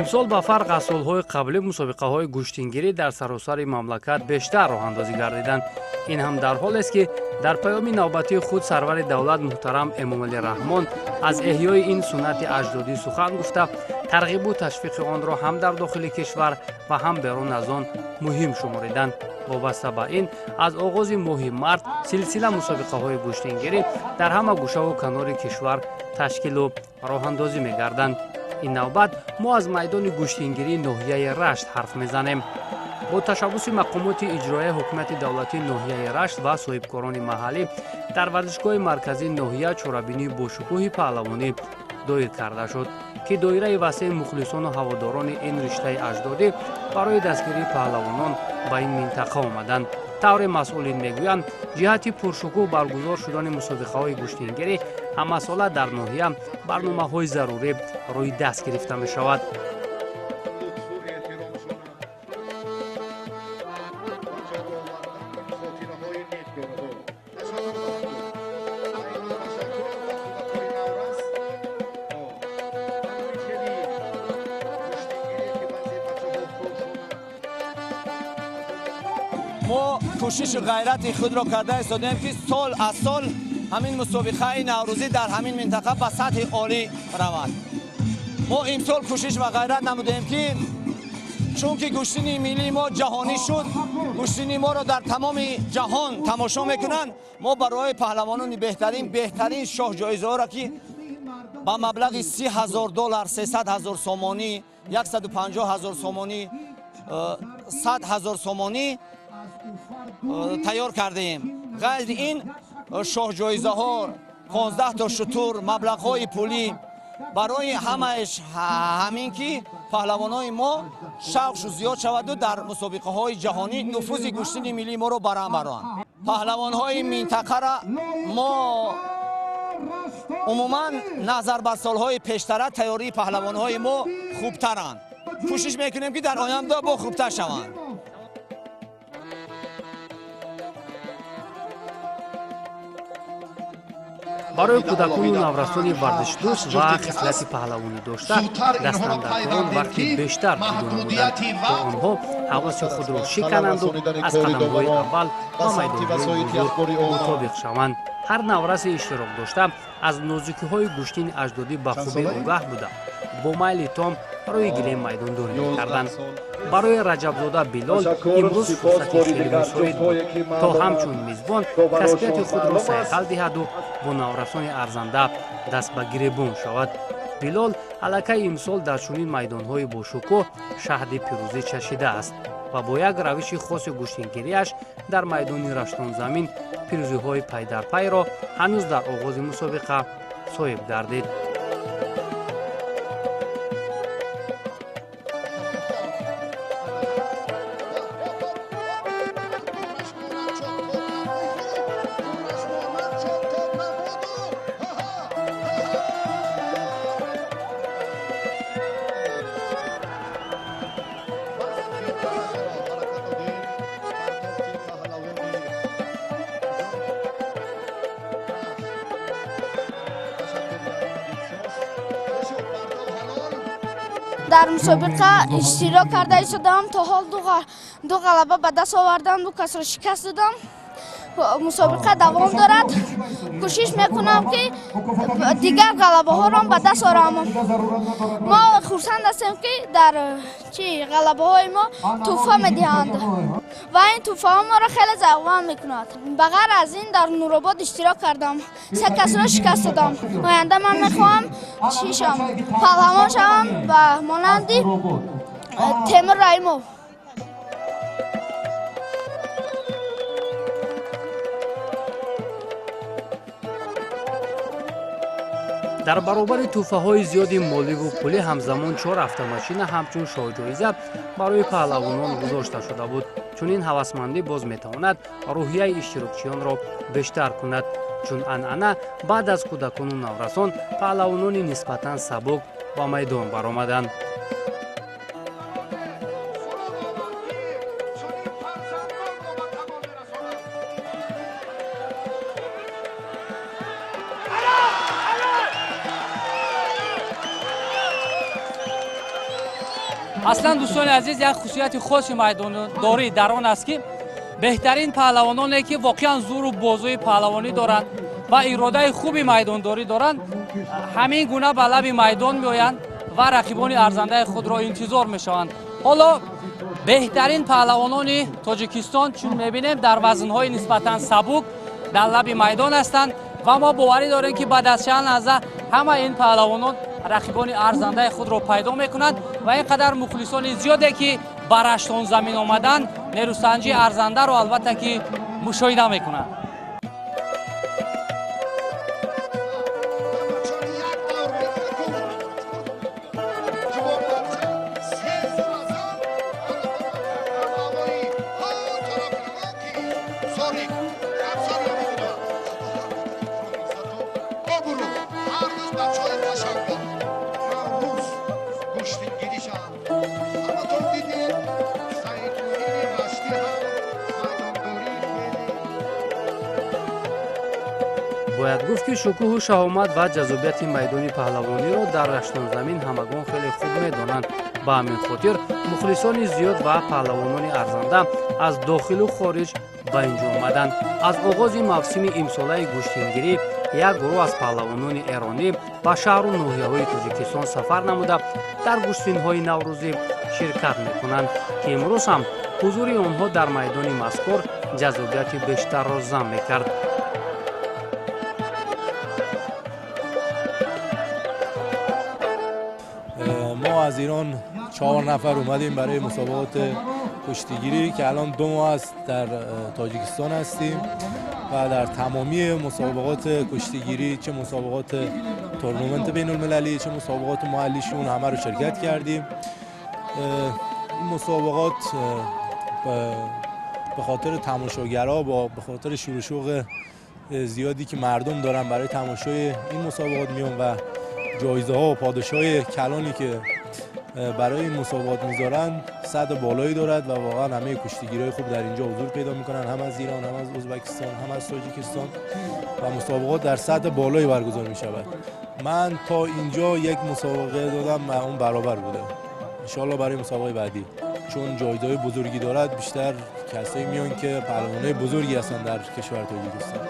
имсол ба фарқ аз солҳои қаблӣ мусобиқаҳои гӯштингирӣ дар саросари мамлакат бештар роҳандозӣ гардиданд. ин ҳам дар ҳолест ки дар паёми навбатии худ сарвари давлат муҳтарам Эмомалӣ Раҳмон аз эҳёи ин суннати аҷдодӣ сухан гуфта, тарғибу ташвиқи онро ҳам дар дохили кишвар ва ҳам берун аз он муҳим шумориданд. вобаста ба ин, аз оғози моҳи март силсила мусобиқаҳои гӯштингирӣ дар ҳама гӯшаву канори кишвар ташкилу роҳандозӣ мегарданд. ин навбат мо аз майдони гӯштингирии ноҳияи Рашт ҳарф мезанем. бо ташаббуси мақомоти иҷроияи ҳукумати давлатии ноҳияи Рашт ва соҳибкорони маҳаллӣ дар варзишгоҳи марказии ноҳия чорабинии бошукӯҳи паҳлавонӣ доир карда шуд, ки доираи васеъи мухлисону ҳаводорони ин риштаи аҷдодӣ барои дастгирии паҳлавонон ба ин минтақа омаданд. тавре масъулин мегӯянд, ҷиҳати пуршукӯҳ баргузор шудани мусобиқаҳои гӯштингирӣ ҳамасола дар ноҳия барномаҳои зарурӣ рӯи даст гирифта мешавад. мо кӯшиши ғайрати худро карда истодем ки сол аз сол ҳамин мусобиқаи наврӯзӣ дар ҳамин минтақа ба сатҳи олӣ равад. мо имсол кӯшиш ва ғайрат намудем ки чунки гӯштини миллии мо ҷаҳонӣ шуд, гӯштини моро дар тамоми ҷаҳон тамошо мекунанд, мо барои паҳлавонони беҳтарин шоҳ-ҷоизаҳоро ки ба маблағи $30,000, $300,000 сомонӣ, $150,000 сомонӣ, $100,000 сомонӣ тайёр кардем. ғайри ин шоҳ-ҷоизаҳо, 15 то шутур, маблағҳои пулӣ барои ҳамааш ҳамин ки паҳлавонони мо шавқшу зиёд шаваду дар мусобиқаҳои ҷаҳонӣ нуфузи гӯштини миллии моро барам бароанд. паҳлавонҳои минтақаро мо умуман назар ба солҳои пештара тайёрии паҳлавонҳои мо хубтаранд. кӯшиш мекунем ки дар оянда бо хубтар шаванд. барои кӯдакону наврасони варзишдӯст ва хислати паҳлавонӣ дошта дастандартарон вақти бештар пиду намуданд, то онҳо ҳаваси худро шикананду аз қадамҳои аввал ба майдонҳои бузург мутобиқ шаванд. ҳар навраси иштирок дошта аз нозукиҳои гӯштини аҷдодӣ ба хубӣ огаҳ буда, бо майли том рӯи гилем майдондорӣ мекарданд. барои Раҷабзода Билол имрӯз фурсати хеле мусоид буд, то ҳамчун мизбон касбияти худро сайқал диҳаду бо наврасони арзанда даст ба гиребон шавад. Билол аллакай имсол дар чунин майдонҳои бошукӯҳ шаҳди пирӯзӣ чашидааст ва бо як равиши хоси гӯштингириаш дар майдони Раштонзамин пирӯзиҳои пайдарпайро ҳанӯз дар оғози мусобиқа соҳиб гардид. дар мусобиқа иштирок карда истодам. то ҳол ду ғалаба ба даст овардам, ду касро шикаст додам. мусобиқа давом дорад. кӯшиш мекунам ки дигар ғалабаҳоро ба даст орам. мо хурсанд ҳастем ки дар ғалабаҳои мо тӯҳфа медиҳанд ва ин тӯҳфаҳо моро хеле завқманд мекунад. ба ғайр аз ин дар Нуробод иштирок кардам, 3 касро шикаст додам. оянда ман мехоҳам чӣ шавам, паҳлавон шавам ба монанди Темур Раимов. дар баробари тӯҳфаҳои зиёди моливу пулӣ ҳамзамон 4 автомошина ҳамчун шоҳҷоиза барои паҳлавонон гузошта шуда буд. чунин ҳавасмандӣ боз метавонад рӯҳияи иштирокчиёнро бештар кунад, чун анъана баъд аз кӯдакону наврасон паҳлавонони нисбатан сабук ба майдон баромаданд. اصلا دوستان عزیز یک خصوصیت خاصی میدانداری در آن است که بهترین پهلوانانی که واقعا زور و بازوی پهلوانی دارند و اراده خوبی میدانداری دارند همین گونه به لب میدان میآیند و رقیبان ارزنده خود را انتظار میشوند. حالا بهترین پهلوانان تاجیکستان چون میبینیم در وزنهای نسبتا سبک در لب میدان هستند و ما باوری داریم که بعد از چند لحظه همه این پهلوانان رقیبان ارزنده خود را پیدا میکنند و اینقدر مخلصان زیاده که بر 8 زمین آمدن نیروسنجی ارزنده را البته که مشاهده میکنند. باید گفت که شکوه و شهامت و جذابیت میدان پهلوانی را در 8 زمین همگان خیلی خوب میدانند. به همین خاطر مخلصان زیاد و پهلوانان ارزنده از داخل و خارج به اینجا آمدند. از آغاز موسم امساله گوشتینگیری یک گروه از پهلوانان ایرانی به شهر و ناحیه‌های تاجیکستان سفر نموده در گوشتین‌های نوروزی شرکت میکنند که امروز هم حضور آنها در میدان مذکور جذابیت بیشتر را ضمن میکرد. ما از ایران 4 نفر اومدیم برای مسابقات کشتیگیری که الان 2 ماه است در تاجیکستان هستیم و در تمامی مسابقات کشتیگیری چه مسابقات تورنمنت بین المللی چه مسابقات محلیشون همه رو شرکت کردیم. این مسابقات به خاطر تماشاگرها به خاطر شور و شوق زیادی که مردم دارن برای تماشای این مسابقات میان و جایزه ها و پاداش های کلانی که برای این مسابقات میذارن سطح بالایی دارد و واقعا همه کشتیگیرای خوب در اینجا حضور پیدا میکنن، هم از ایران، هم از ازبکستان، هم از تاجیکستان و مسابقات در سطح بالایی برگزار میشود. من تا اینجا یک مسابقه دادم و اون برابر بوده. ان شاءالله برای مسابقه بعدی چون جایزه‌های بزرگی دارد بیشتر کسایی میان که پهلوانای بزرگی هستن در کشور تاجیکستان.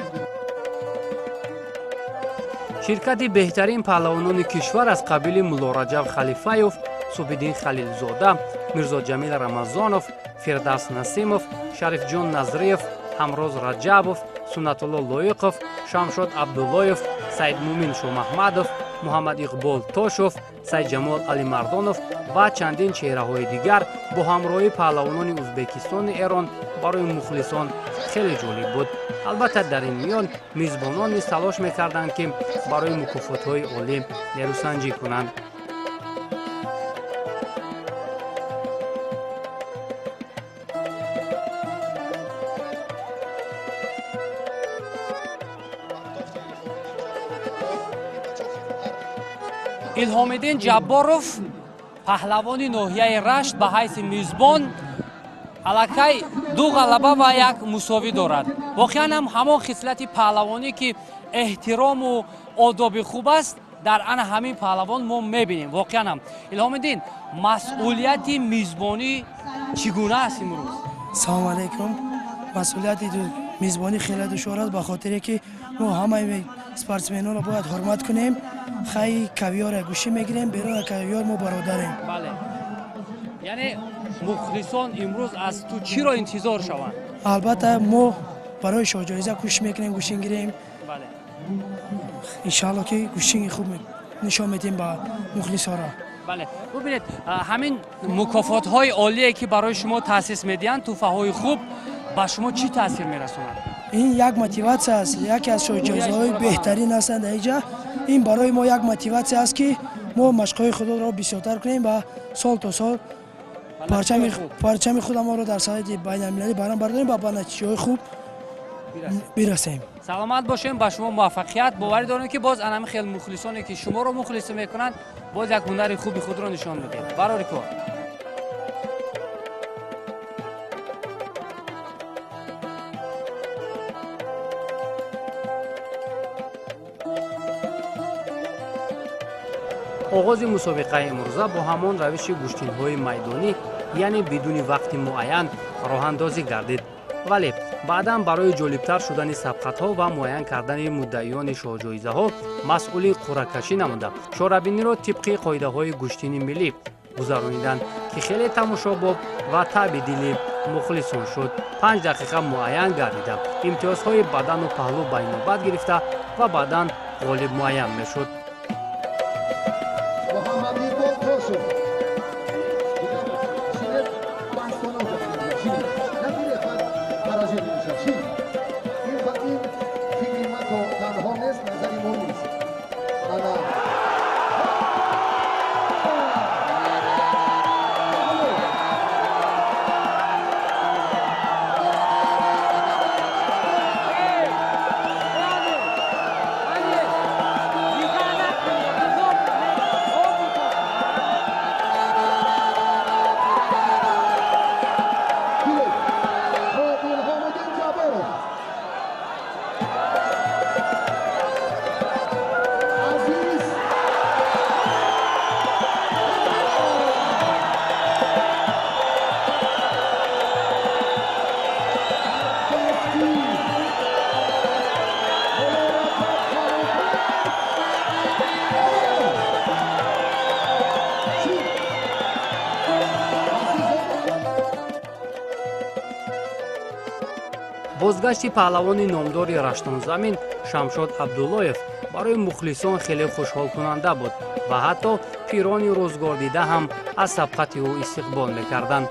شرکت بهترین پهلوانان کشور از قبیل ملا رجب خلیفایوف، صبح‌الدین خلیلزاده، میرزا جمیل رمضانوف، فردوس نسیموف، شریف جان نظریف، همروز رجبوف، سنت الله لایقوف، شمشاد عبداللهیف، سید مومین شومحمدوف، محمد اقبال تاشوف، سید جمال علی مردانوف و چندین چهره‌های دیگر با همراهی پهلوانان ازبکستان ایران برای مخلصان خیلی جالب بود. البته در این میان میزبانان نیز تلاش میکردند که برای مکافات‌های عالی نیروسنجی کنند. الهام‌الدین جباروف پهلوان ناحیه رشت به حیث میزبان الکی 2 غلبه و 1 مساوی دارد. واقعا هم همان خصلت پهلوانی که احترام و آداب خوب است در ان همین پهلوان ما میبینیم. واقعا هم الهام‌الدین مسئولیت میزبانی چگونه است امروز؟ سلام علیکم. مسئولیت میزبانی خیلی دشوار است به خاطر که ما همه اسپورتسمن‌ها را باید حرمت کنیم. خیلی کاویار گوشی میگیریم، بیرون کاویار ما برادریم. بله. یعنی مخلصان امروز از تو چی را انتظار شوند؟ البته ما برای شاه جایزه کوشش میکنیم، گوشی گیریم. بله. انشالله که گوشی خوب نشان میدیم به مخلصا را. بله. ببینید همین مکافات های عالی که برای شما تاسیس میدین، توفه های خوب با شما چی تاثیر میرسوند؟ این یک موتیواسیون است، یکی از شاه جایزه های بهترین هستند اینجا. این برای ما یک موتیواسیون است که ما مشق‌های خود را بیشتر کنیم و سال تا سال پرچم خود ما را در سطح بین‌المللی برام برداریم و به نتیجه‌های خوب برسیم. سلامت باشیم، با شما موفقیت. باوری دارم که باز انم خیلی مخلصانی که شما رو مخلص میکنند باز یک هنر خوبی خود را نشان میدید. برای کار оғози мусобиқаи имрӯза бо ҳамон равиши гӯштинҳои майдонӣ, яъне бидуни вақти муайян роҳандозӣ гардид. вале баъдан барои ҷолибтар шудани сабқатҳо ва муайян кардани муддаиёни шоҳҷоизаҳо масъулин қуръакашӣ намуда чорабиниро тибқи қоидаҳои гӯштини миллӣ гузарониданд, ки хеле тамошобоб ва таъби дили мухлисон шуд. 5 дақиқа муайян гардида имтиёзҳои бадану паҳлӯ ба инобат гирифта ва баъдан ғолиб муайян мешуд. бозгашти паҳлавони номдори раштонзамин Шамшод Абдуллоев барои мухлисон хеле хушҳолкунанда буд ва ҳатто пирони рӯзгордида ҳам аз сабқати ӯ истиқбол мекарданд.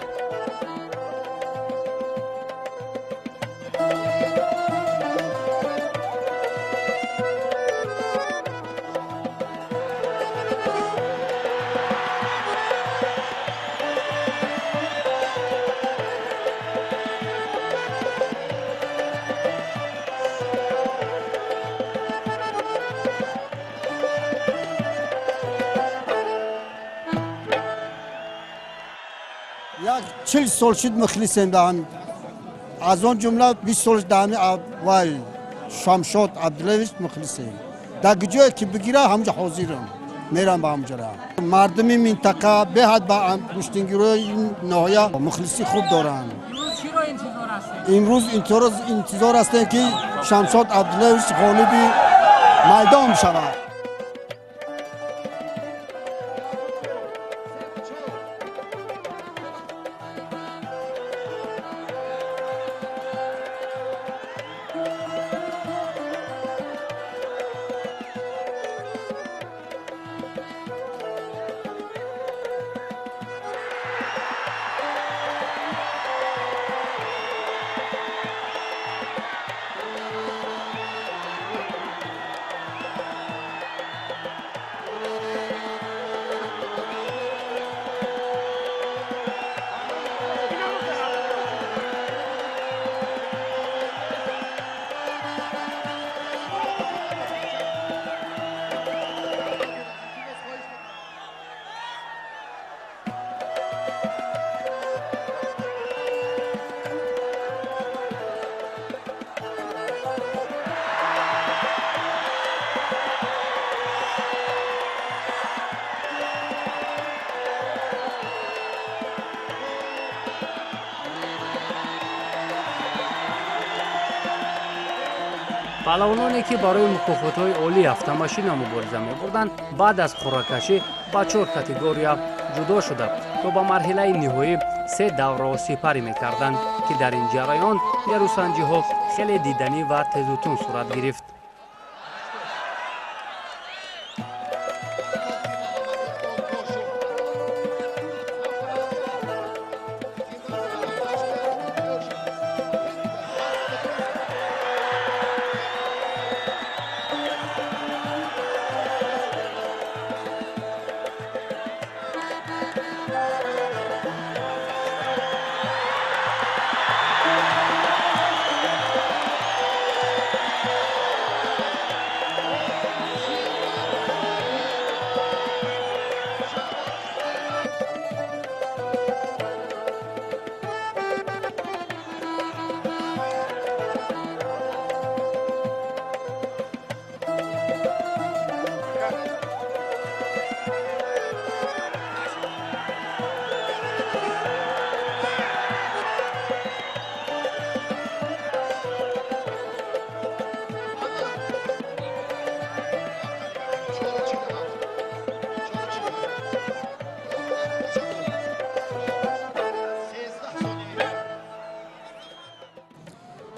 یک 40 سال شد مخلصیم به هم. از آن جمله 20 سال دهمی اول شمشاد عبداللهویچ مخلصیم. در جایی که بگیره همجا حاضرم میرم به همجا. مردمی منطقه به حد با گوشتنگیروی این ناحیه مخلصی خوب دارن. امروز انتظار هستیم که شمشاد عبداللهویچ غالبی میدان شود. паҳлавононе ки барои мукофотҳои олии автомашина мубориза мебурданд баъд аз қуръакашӣ ба 4 категория ҷудо шуда то ба марҳилаи ниҳоӣ 3 давраро сипарӣ мекарданд, ки дар ин ҷараён нерӯсанҷиҳо хеле диданӣ ва тезутун сурат гирифт.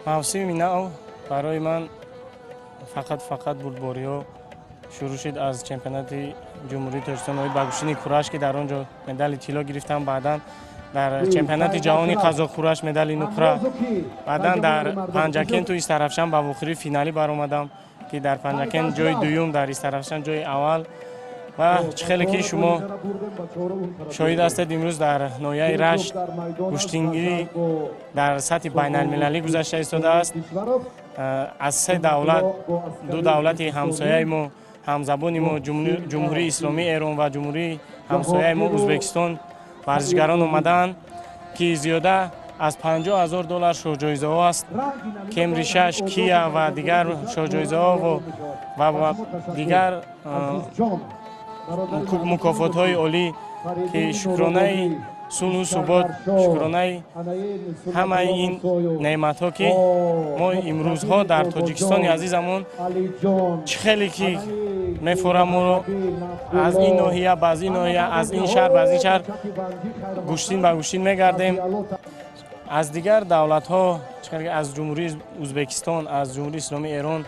мавсими нав барои ман фақат бурдбориҳо шурӯъ шуд аз чемпионати ҷумҳурии Тоҷикистон оид ба куштини кураш ки дар он ҷо медали тилло гирифтам, баъдан дар чемпионати ҷаҳони қазоқкураш медали нуқра, баъдан дар панҷакен ту Истарафшан ба вохирии финалӣ баромадам ки дар панҷакен ҷои дуюм, дар Истарафшан ҷои аввал. ва чӣ хеле ки шумо шоҳид ҳастед, имрӯз дар ноҳияи Рашт куштингирӣ дар сатҳи байналмилалӣ гузашта истодааст. аз се давлат, ду давлати ҳамсояи мо, ҳамзабони мо, ҷумҳурии Исломии Эрон ва ҷумҳурии ҳамсояи мо Ӯзбекистон варзишгарон омаданд ки зиёда аз $50,000 шоҳҷоизаҳо аст. Кемри 6, Кия ва дигар шоҳҷоизаҳо ва дигар мукофотҳои олӣ ки шукронаи сулҳу субот, шукронаи ҳамаи ин неъматҳо ки мо имрӯзҳо дар Тоҷикистони азизамон чӣ хеле ки мефорам моро аз ин ноҳия ба аз ин ноҳия, аз ин шаҳр ба аз ин шаҳр гӯштин ба гӯштин мегардем. аз дигар давлатҳо, чӣ хеле аз ҷумҳурии Ӯзбекистон, аз ҷумҳурии Исломии Эрон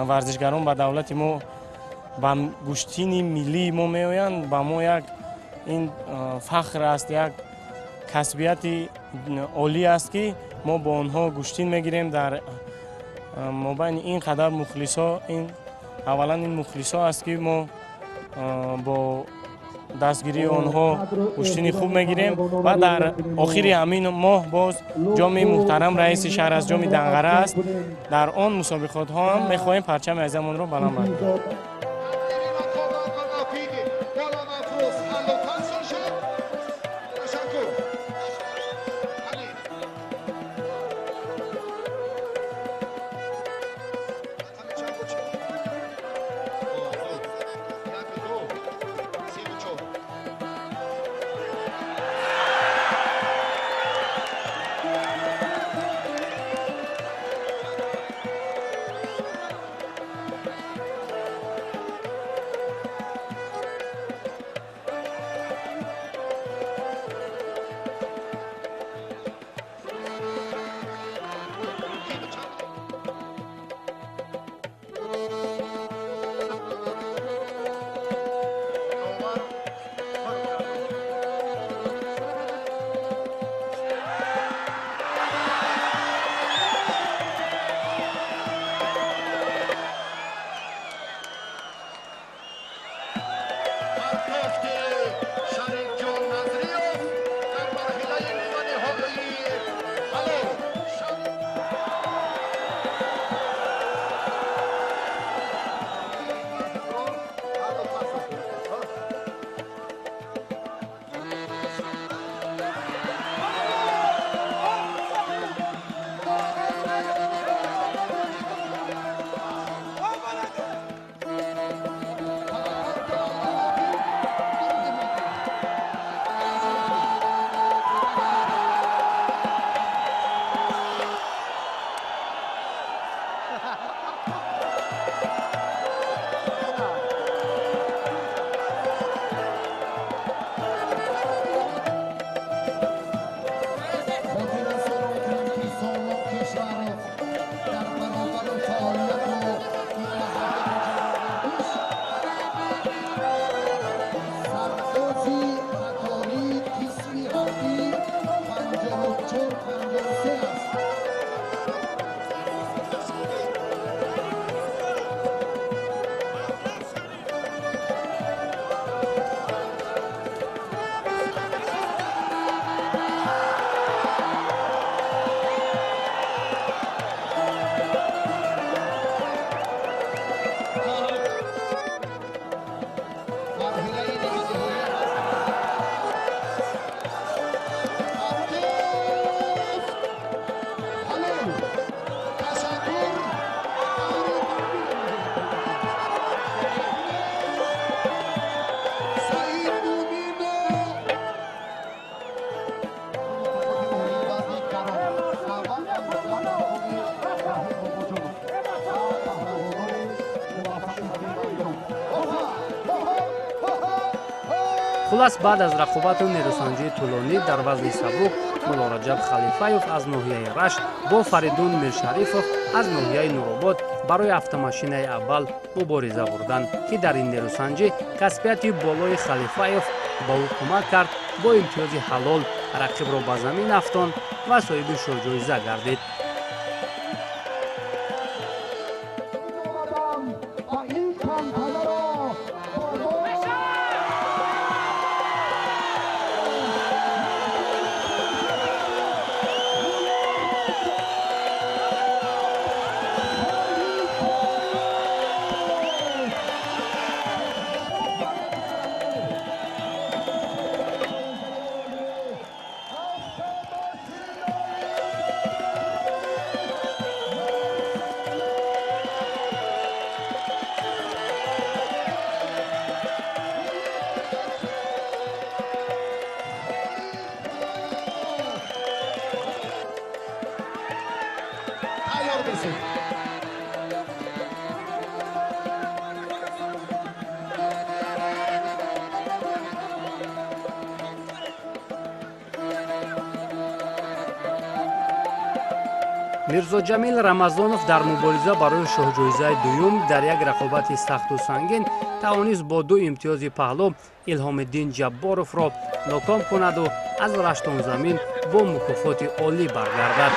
варзишгарон ба давлати мо ба гӯштини миллии мо меоянд. Ба мо як ин фахр аст, як касбияти олӣ аст ки мо бо онҳо гӯштин мегирем. дар мобайни ин қадар мухлисо, аввалан ин мухлисо аст ки мо бо дастгирии онҳо гӯштини хуб мегирем ва дар охири ҳамин моҳ боз ҷоми муҳтарам раиси шаҳр аст, ҷоми Данғара аст. дар он мусобиқотҳо ҳам мехоҳем парчами азизамонро баланд бардорем. хулас баъд аз рақобату нерӯсанҷии тӯлонӣ дар вазни сабук муллораҷаб халифаев аз ноҳияи рашт бо фаридун миршарифов аз ноҳияи нуробод барои автомошинаи аввал мубориза бурданд ки дар ин нерӯсанҷӣ касбияти болои халифаев ба ӯ кӯмак кард бо имтиёзи ҳалол рақибро ба замин афтонд ва соҳиби шоҳҷоиза гардид. мирзоҷамил рамазонов дар мубориза барои шоҳҷоизаи дуюм дар як рақобати сахту сангин тавонист бо ду имтиёзи паҳлӯ илҳомиддин ҷабборовро ноком кунаду аз раштон замин бо мукофоти олӣ баргардад.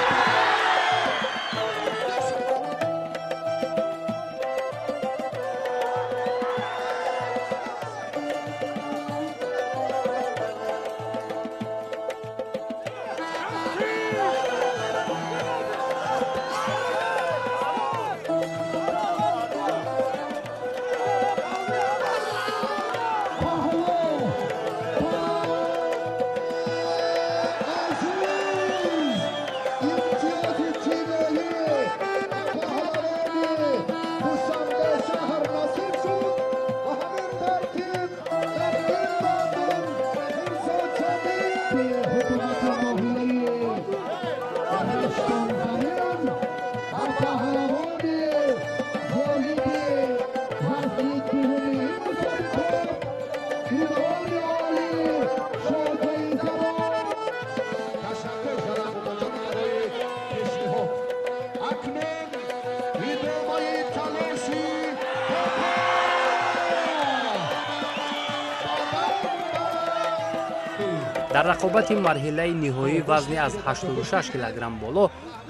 дар рақобати марҳилаи ниҳоӣ вазни аз 86 килограмм боло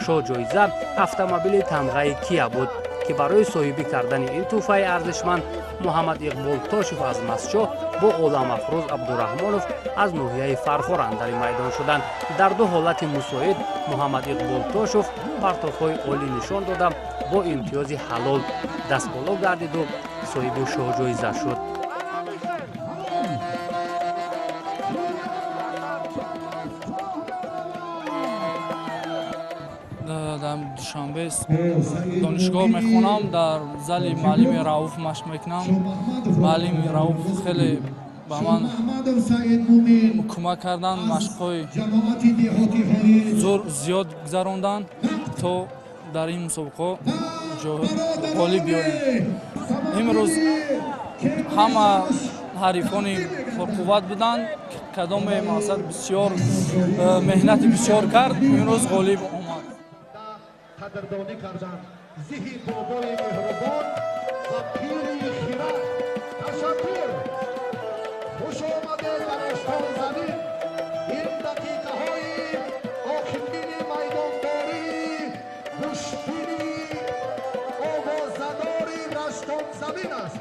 шоҳҷоиза автомобили тамғаи Kia буд ки барои соҳибӣ кардани ин тӯҳфаи арзишманд муҳаммад иқбол тошев аз масчоҳ бо оламафрӯз абдураҳмонов аз ноҳияи фархор андари майдон шуданд. дар ду ҳолати мусоид муҳаммад иқбол тошев партовҳои олӣ нишон дода бо имтиёзи ҳалол дастболо гардиду соҳиби шоҳҷоиза шуд. дар душанбе донишгоҳ мехонам, дар зали маълими Рауф машқ мекунам. маълими Рауф хеле ба ман кӯмак кардан, машқҳои зиёд гузарондан то дар ин мусобиқа ғолиб биёрем. имрӯз ҳама ҳарифони пурқувват буданд, кадоме мақсад бисёр меҳнати бисёр кард, имрӯз ғолиб омад. قدردانی کردند زهی بابای مهربان و پیری خیرات تشکر خوش آمده در اشتان زمین این دقیقه های آخرین میدانداری گوشبینی آوازداری رشتان زمین است.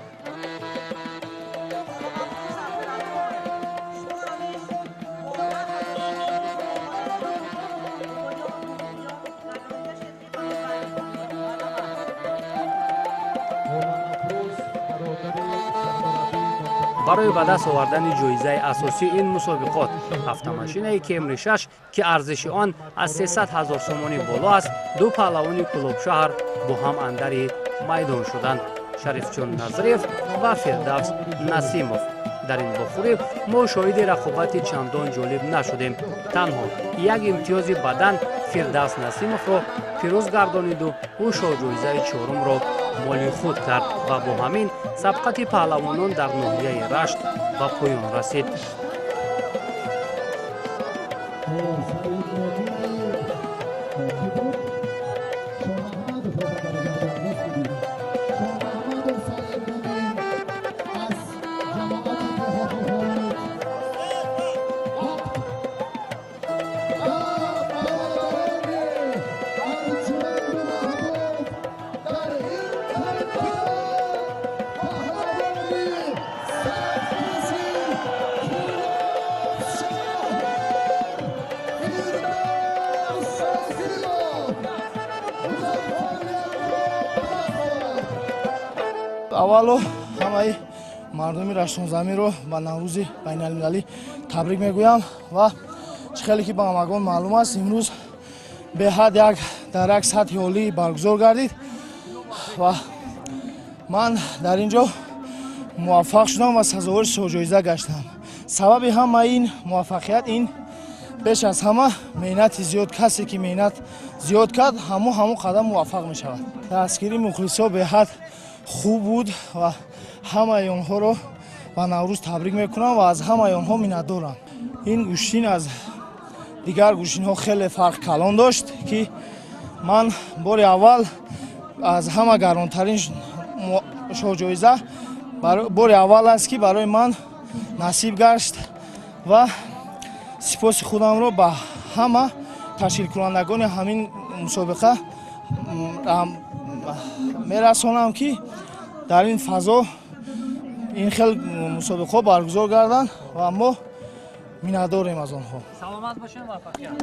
барои ба даст овардани ҷоизаи асосии ин мусобиқот автомошинаи Camry 6 ки арзиши он аз 300 000 сомонӣ боло аст, ду паҳлавони Кулобшаҳр бо ҳам андари майдон шуданд: Шарифҷон Назриев ва Фирдавс Насимов. дар ин бохӯрӣ мо шоҳиди рақобати чандон ҷолиб нашудем. танҳо як имтиёзи бадан Фирдавс Насимовро пирӯз гардониду ӯ шоҳҷоизаи чорумро моли худ кард ва бо ҳамин сабқати паҳлавонон дар ноҳияи Рашт ба поён расид. аввало ҳамаи мардуми раштонзаминро ба наврӯзи байналмилалӣ табрик мегӯям ва чӣ хеле ки ба ҳамагон маълум аст, имрӯз беҳад дар як сатҳи олӣ баргузор гардид ва ман дар ин ҷо муваффақ шудам ва сазовори шоҳҷоиза гаштам. Сабаби ҳамаи ин муваффақият ин беш аз ҳама меҳнати зиёд, касе ки меҳнат зиёд кард, ҳамон қадам муваффақ мешавад. Дастгирии мухлисҳо беҳад хуб буд ва ҳамаи онҳоро ба Наврӯз табрик мекунам ва аз ҳамаи онҳо миннатдорам. Ин гӯштин аз дигар гӯштинҳо хеле фарқ калон дошт, ки ман бори аввал аз ҳама гаронтарин шоҳҷоиза бори аввал аст, ки барои ман насиб гашт ва сипоси худамро ба ҳама ташкилкунандагони ҳамин мусобиқа мерасонам, ки дар ин фазо ин хел мусобиқаҳо баргузор гарданд ва мо миннатдорем аз онҳо. Саломат бошед, муваффақият.